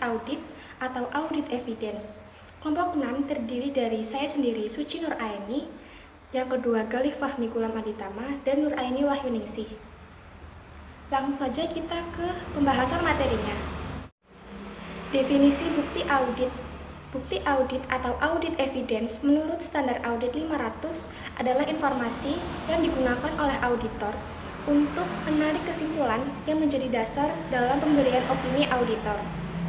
audit atau audit evidence. Kelompok 6 terdiri dari saya sendiri, Suci Nur Aini, yang kedua Galih Fahmi Gulam Aditama, dan Nur Aini Wahyuningsih. Langsung saja kita ke pembahasan materinya. Definisi bukti audit. Bukti audit atau audit evidence menurut standar audit 500 adalah informasi yang digunakan oleh auditor untuk menarik kesimpulan yang menjadi dasar dalam pemberian opini auditor.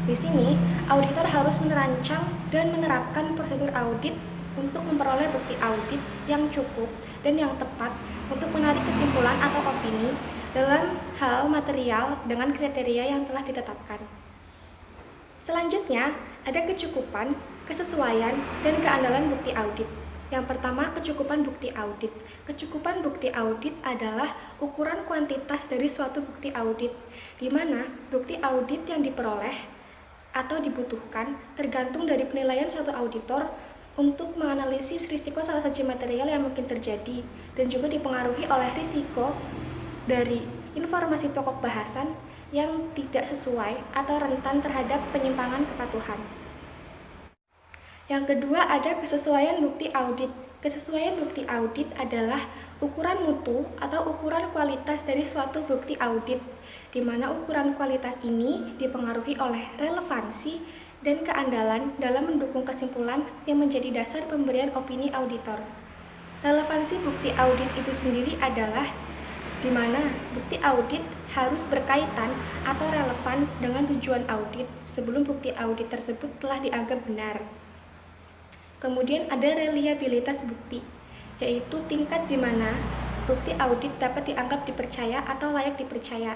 Di sini, auditor harus merancang dan menerapkan prosedur audit untuk memperoleh bukti audit yang cukup dan yang tepat untuk menarik kesimpulan atau opini dalam hal material dengan kriteria yang telah ditetapkan. Selanjutnya, ada kecukupan, kesesuaian, dan keandalan bukti audit. Yang pertama, kecukupan bukti audit. Kecukupan bukti audit adalah ukuran kuantitas dari suatu bukti audit, di mana bukti audit yang diperoleh atau dibutuhkan tergantung dari penilaian suatu auditor untuk menganalisis risiko salah satu material yang mungkin terjadi, dan juga dipengaruhi oleh risiko dari informasi pokok bahasan yang tidak sesuai atau rentan terhadap penyimpangan kepatuhan. Yang kedua, ada kesesuaian bukti audit. Kesesuaian bukti audit adalah ukuran mutu atau ukuran kualitas dari suatu bukti audit, di mana ukuran kualitas ini dipengaruhi oleh relevansi dan keandalan dalam mendukung kesimpulan yang menjadi dasar pemberian opini auditor. Relevansi bukti audit itu sendiri adalah di mana bukti audit harus berkaitan atau relevan dengan tujuan audit sebelum bukti audit tersebut telah dianggap benar. Kemudian ada reliabilitas bukti, yaitu tingkat di mana bukti audit dapat dianggap dipercaya atau layak dipercaya,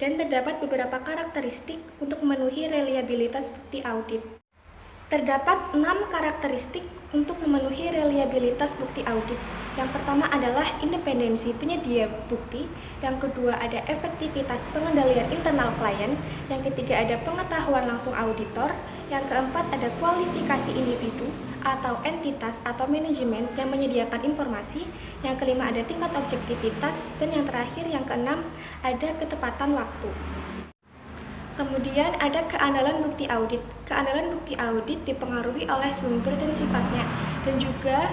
dan terdapat beberapa karakteristik untuk memenuhi reliabilitas bukti audit. Terdapat 6 karakteristik untuk memenuhi reliabilitas bukti audit. Yang pertama adalah independensi penyedia bukti, yang kedua ada efektivitas pengendalian internal klien, yang ketiga ada pengetahuan langsung auditor, yang keempat ada kualifikasi individu atau entitas atau manajemen yang menyediakan informasi, yang kelima ada tingkat objektivitas, dan yang terakhir yang keenam ada ketepatan waktu. Kemudian ada keandalan bukti audit. Keandalan bukti audit dipengaruhi oleh sumber dan sifatnya, dan juga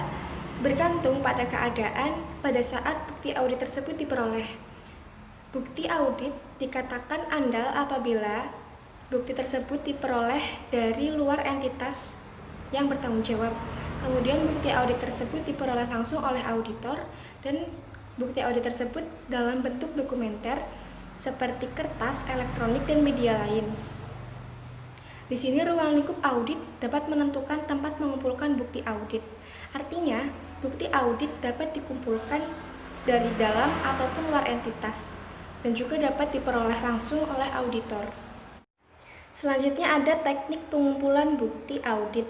bergantung pada keadaan pada saat bukti audit tersebut diperoleh. Bukti audit dikatakan andal apabila bukti tersebut diperoleh dari luar entitas yang bertanggung jawab. Kemudian bukti audit tersebut diperoleh langsung oleh auditor, dan bukti audit tersebut dalam bentuk dokumenter seperti kertas, elektronik, dan media lain. Di sini ruang lingkup audit dapat menentukan tempat mengumpulkan bukti audit. Artinya, bukti audit dapat dikumpulkan dari dalam ataupun luar entitas, dan juga dapat diperoleh langsung oleh auditor. Selanjutnya ada teknik pengumpulan bukti audit.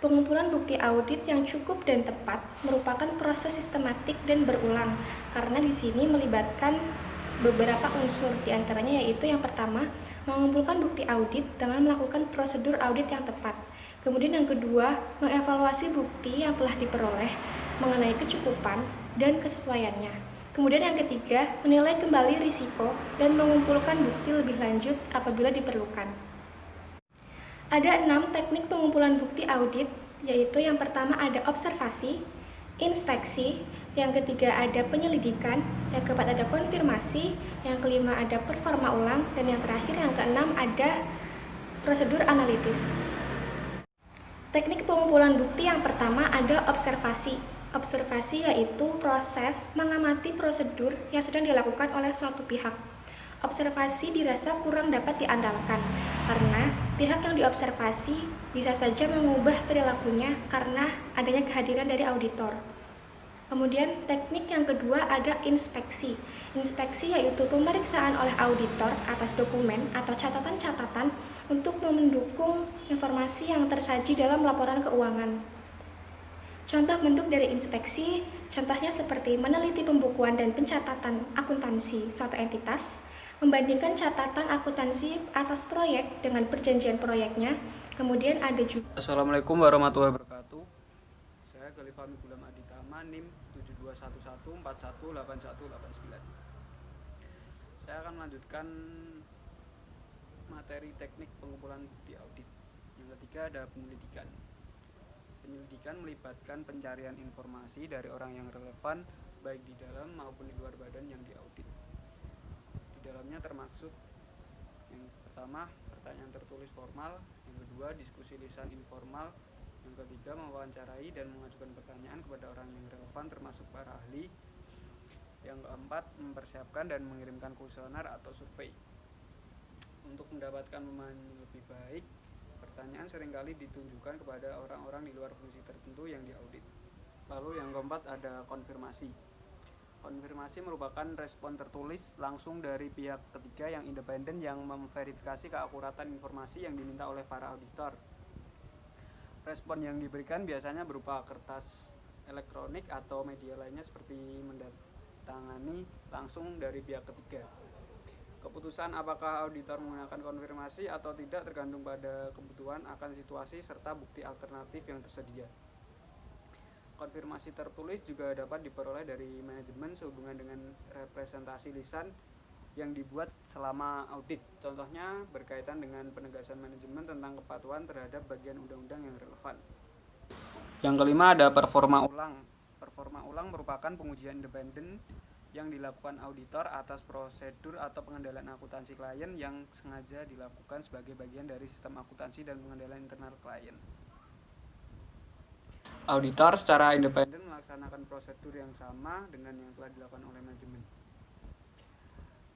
Pengumpulan bukti audit yang cukup dan tepat merupakan proses sistematik dan berulang, karena di sini melibatkan beberapa unsur, diantaranya yaitu yang pertama, mengumpulkan bukti audit dengan melakukan prosedur audit yang tepat. Kemudian yang kedua, mengevaluasi bukti yang telah diperoleh mengenai kecukupan dan kesesuaiannya. Kemudian yang ketiga, menilai kembali risiko dan mengumpulkan bukti lebih lanjut apabila diperlukan. Ada 6 teknik pengumpulan bukti audit, yaitu yang pertama ada observasi, inspeksi, yang ketiga ada penyelidikan, yang keempat ada konfirmasi, yang kelima ada performa ulang, dan yang terakhir yang keenam ada prosedur analitis. Teknik pengumpulan bukti yang pertama ada observasi. Observasi yaitu proses mengamati prosedur yang sedang dilakukan oleh suatu pihak. Observasi dirasa kurang dapat diandalkan karena pihak yang diobservasi bisa saja mengubah perilakunya karena adanya kehadiran dari auditor. Kemudian teknik yang kedua ada inspeksi. Inspeksi yaitu pemeriksaan oleh auditor atas dokumen atau catatan-catatan untuk mendukung informasi yang tersaji dalam laporan keuangan. Contoh bentuk dari inspeksi, contohnya seperti meneliti pembukuan dan pencatatan akuntansi suatu entitas, membandingkan catatan akuntansi atas proyek dengan perjanjian proyeknya. Kemudian ada juga Assalamualaikum warahmatullahi wabarakatuh. Saya Galih Fahmi Gulam Aditama, NIM 7211418189. Saya akan melanjutkan materi teknik pengumpulan bukti audit. Yang ketiga ada penyelidikan. Penyelidikan melibatkan pencarian informasi dari orang yang relevan baik di dalam maupun di luar badan yang diaudit. Di dalamnya termaksud yang pertama pertanyaan tertulis formal, yang kedua diskusi lisan informal, yang ketiga mewawancarai dan mengajukan pertanyaan kepada orang yang relevan termasuk para ahli, yang keempat mempersiapkan dan mengirimkan kuesioner atau survei. Untuk mendapatkan pemahaman lebih baik, pertanyaan seringkali ditunjukkan kepada orang-orang di luar fungsi tertentu yang diaudit. Lalu yang keempat ada konfirmasi. Konfirmasi merupakan respon tertulis langsung dari pihak ketiga yang independen yang memverifikasi keakuratan informasi yang diminta oleh para auditor. Respon yang diberikan biasanya berupa kertas elektronik atau media lainnya seperti mendatangani langsung dari pihak ketiga. Keputusan apakah auditor menggunakan konfirmasi atau tidak tergantung pada kebutuhan akan situasi serta bukti alternatif yang tersedia. Konfirmasi tertulis juga dapat diperoleh dari manajemen sehubungan dengan representasi lisan yang dibuat selama audit. Contohnya berkaitan dengan penegasan manajemen tentang kepatuhan terhadap bagian undang-undang yang relevan. Yang kelima ada performa ulang. Performa ulang merupakan pengujian independen yang dilakukan auditor atas prosedur atau pengendalian akuntansi klien yang sengaja dilakukan sebagai bagian dari sistem akuntansi dan pengendalian internal klien. Auditor secara independen melaksanakan prosedur yang sama dengan yang telah dilakukan oleh manajemen.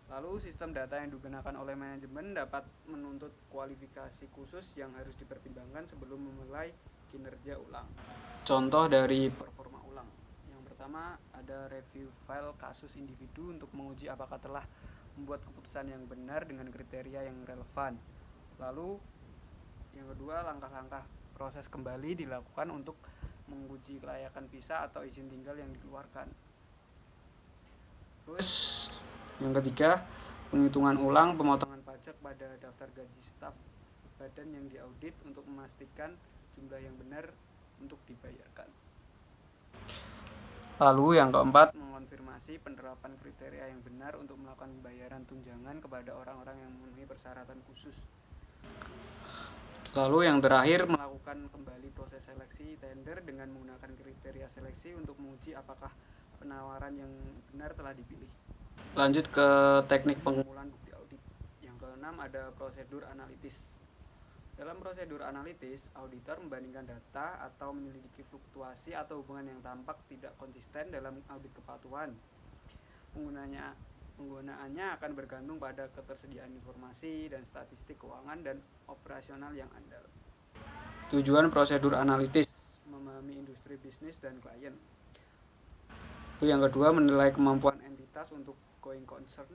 Lalu sistem data yang digunakan oleh manajemen dapat menuntut kualifikasi khusus yang harus dipertimbangkan sebelum memulai kinerja ulang. Contoh dari performa ulang. Yang pertama ada review file kasus individu untuk menguji apakah telah membuat keputusan yang benar dengan kriteria yang relevan. Lalu yang kedua langkah-langkah proses kembali dilakukan untuk menguji kelayakan visa atau izin tinggal yang dikeluarkan. Terus yang ketiga, penghitungan ulang pemotongan pajak pada daftar gaji staf badan yang diaudit untuk memastikan jumlah yang benar untuk dibayarkan. Lalu yang keempat, mengonfirmasi penerapan kriteria yang benar untuk melakukan pembayaran tunjangan kepada orang-orang yang memenuhi persyaratan khusus. Lalu yang terakhir, melakukan kembali proses seleksi tender dengan menggunakan kriteria seleksi untuk menguji apakah penawaran yang benar telah dipilih. Lanjut ke teknik pengumpulan bukti audit. Yang keenam ada prosedur analitis. Dalam prosedur analitis, auditor membandingkan data atau menyelidiki fluktuasi atau hubungan yang tampak tidak konsisten dalam audit kepatuhan. Penggunaannya akan bergantung pada ketersediaan informasi dan statistik keuangan dan operasional yang andal. Tujuan prosedur analitis memahami industri bisnis dan klien. Yang kedua menilai kemampuan entitas untuk going concern.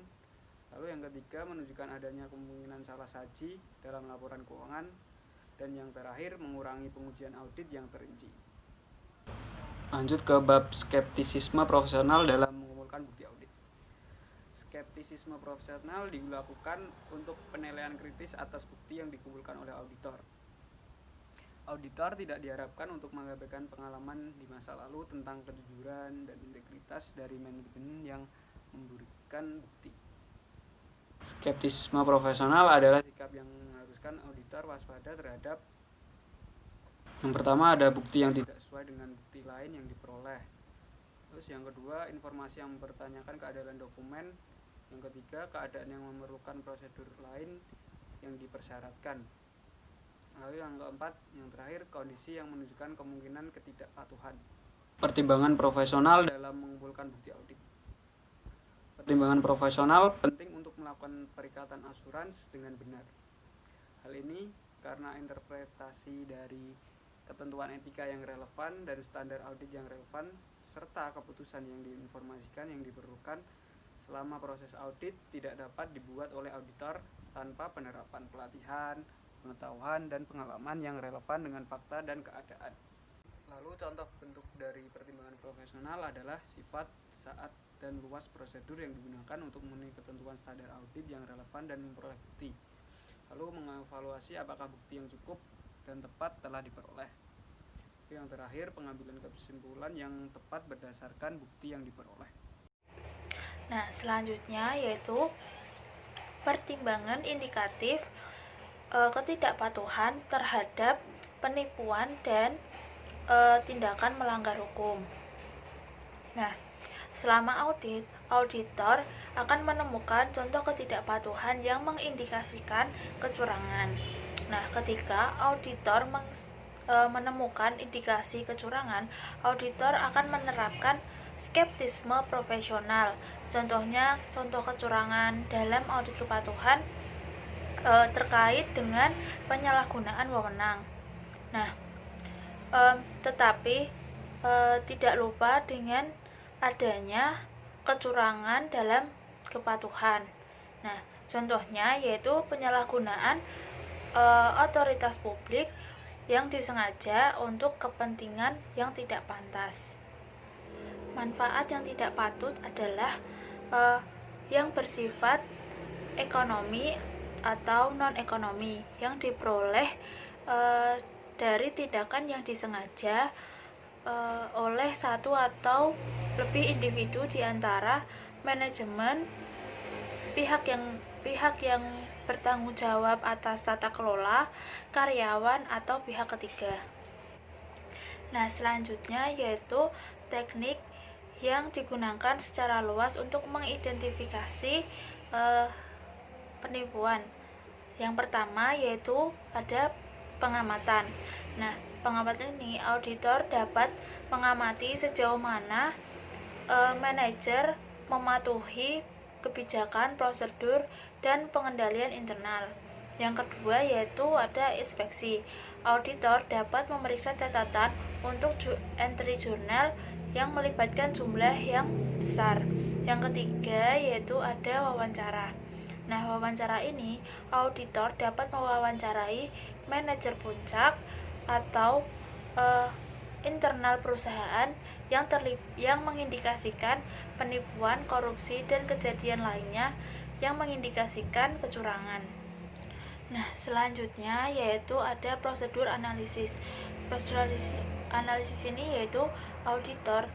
Lalu yang ketiga menunjukkan adanya kemungkinan salah saji dalam laporan keuangan. Dan yang terakhir mengurangi pengujian audit yang terinci. Lanjut ke bab skeptisisme profesional dalam mengumpulkan bukti audit. Skeptisisme profesional dilakukan untuk penilaian kritis atas bukti yang dikumpulkan oleh auditor. Auditor tidak diharapkan untuk mengabaikan pengalaman di masa lalu tentang kejujuran dan integritas dari manajemen yang memberikan bukti. Skeptisisme profesional adalah sikap yang mengharuskan auditor waspada terhadap yang pertama ada bukti yang tidak sesuai dengan bukti lain yang diperoleh. Terus yang kedua, informasi yang mempertanyakan keadilan dokumen. Yang ketiga, keadaan yang memerlukan prosedur lain yang dipersyaratkan. Lalu yang keempat, yang terakhir, kondisi yang menunjukkan kemungkinan ketidakpatuhan. Pertimbangan profesional dalam mengumpulkan bukti audit. Pertimbangan profesional penting untuk melakukan perikatan asurans dengan benar. Hal ini karena interpretasi dari ketentuan etika yang relevan dan standar audit yang relevan serta keputusan yang diinformasikan yang diperlukan selama proses audit tidak dapat dibuat oleh auditor tanpa penerapan pelatihan, pengetahuan, dan pengalaman yang relevan dengan fakta dan keadaan. Lalu contoh bentuk dari pertimbangan profesional adalah sifat, saat, dan luas prosedur yang digunakan untuk memenuhi ketentuan standar audit yang relevan dan memperoleh bukti. Lalu mengevaluasi apakah bukti yang cukup dan tepat telah diperoleh. Yang terakhir, pengambilan kesimpulan yang tepat berdasarkan bukti yang diperoleh. Nah, selanjutnya yaitu pertimbangan indikatif ketidakpatuhan terhadap penipuan dan tindakan melanggar hukum. Nah, selama audit, auditor akan menemukan contoh ketidakpatuhan yang mengindikasikan kecurangan. Nah, ketika auditor menemukan indikasi kecurangan, auditor akan menerapkan skeptisme profesional. Contohnya, contoh kecurangan dalam audit kepatuhan terkait dengan penyalahgunaan wewenang. Nah, tetapi tidak lupa dengan adanya kecurangan dalam kepatuhan. Nah, contohnya yaitu penyalahgunaan otoritas publik yang disengaja untuk kepentingan yang tidak pantas. Manfaat yang tidak patut adalah yang bersifat ekonomi atau non-ekonomi yang diperoleh dari tindakan yang disengaja oleh satu atau lebih individu di antara manajemen, pihak yang bertanggung jawab atas tata kelola, karyawan, atau pihak ketiga. Nah, selanjutnya yaitu teknik yang digunakan secara luas untuk mengidentifikasi penipuan. Yang pertama yaitu ada pengamatan. Nah, pengamatan ini auditor dapat mengamati sejauh mana manajer mematuhi kebijakan, prosedur, dan pengendalian internal. Yang kedua yaitu ada inspeksi. Auditor dapat memeriksa catatan untuk entry jurnal yang melibatkan jumlah yang besar. Yang ketiga yaitu ada wawancara. Nah, wawancara ini auditor dapat mewawancarai manajer puncak atau internal perusahaan yang mengindikasikan penipuan, korupsi, dan kejadian lainnya yang mengindikasikan kecurangan. Nah, selanjutnya yaitu ada prosedur analisis. Prosedur analisis ini yaitu auditor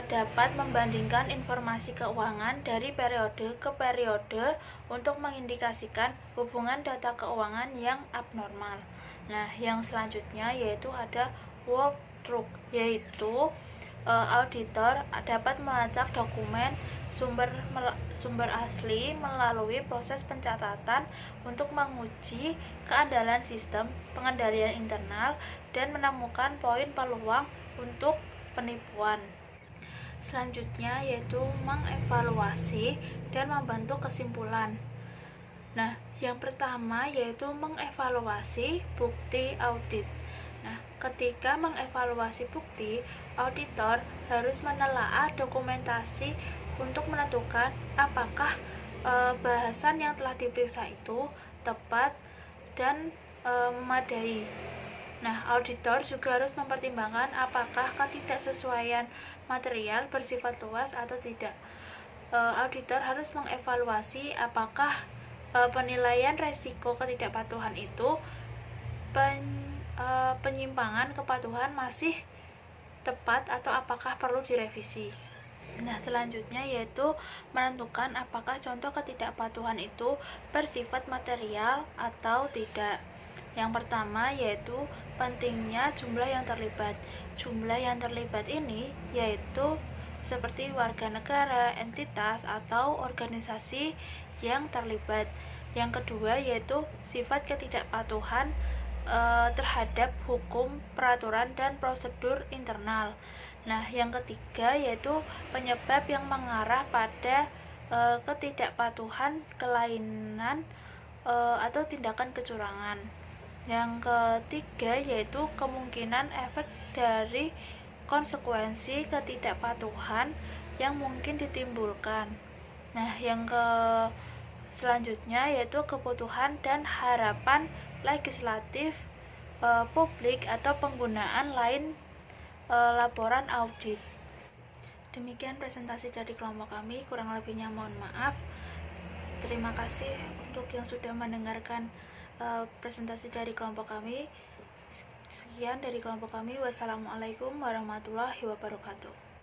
dapat membandingkan informasi keuangan dari periode ke periode untuk mengindikasikan hubungan data keuangan yang abnormal. Nah, yang selanjutnya yaitu ada walkthrough, yaitu auditor dapat melacak dokumen sumber asli melalui proses pencatatan untuk menguji keandalan sistem pengendalian internal dan menemukan poin peluang untuk penipuan. Selanjutnya yaitu mengevaluasi dan membentuk kesimpulan. Nah, yang pertama yaitu mengevaluasi bukti audit. Nah, ketika mengevaluasi bukti, auditor harus menelaah dokumentasi untuk menentukan apakah bahasan yang telah diperiksa itu tepat dan memadai. Nah, auditor juga harus mempertimbangkan apakah ketidaksesuaian material bersifat luas atau tidak. Auditor harus mengevaluasi apakah penilaian resiko ketidakpatuhan itu penyimpangan kepatuhan masih tepat atau apakah perlu direvisi. Nah, selanjutnya yaitu menentukan apakah contoh ketidakpatuhan itu bersifat material atau tidak. Yang pertama yaitu pentingnya jumlah yang terlibat. Jumlah yang terlibat ini yaitu seperti warga negara, entitas, atau organisasi yang terlibat. Yang kedua yaitu sifat ketidakpatuhan terhadap hukum, peraturan, dan prosedur internal. Nah, yang ketiga yaitu penyebab yang mengarah pada ketidakpatuhan, kelainan, atau tindakan kecurangan. Yang ketiga yaitu kemungkinan efek dari konsekuensi ketidakpatuhan yang mungkin ditimbulkan. Nah, yang selanjutnya yaitu kebutuhan dan harapan legislatif publik atau penggunaan lain laporan audit. Demikian presentasi dari kelompok kami, kurang lebihnya mohon maaf. Terima kasih untuk yang sudah mendengarkan presentasi dari kelompok kami. Sekian dari kelompok kami. Wassalamualaikum warahmatullahi wabarakatuh.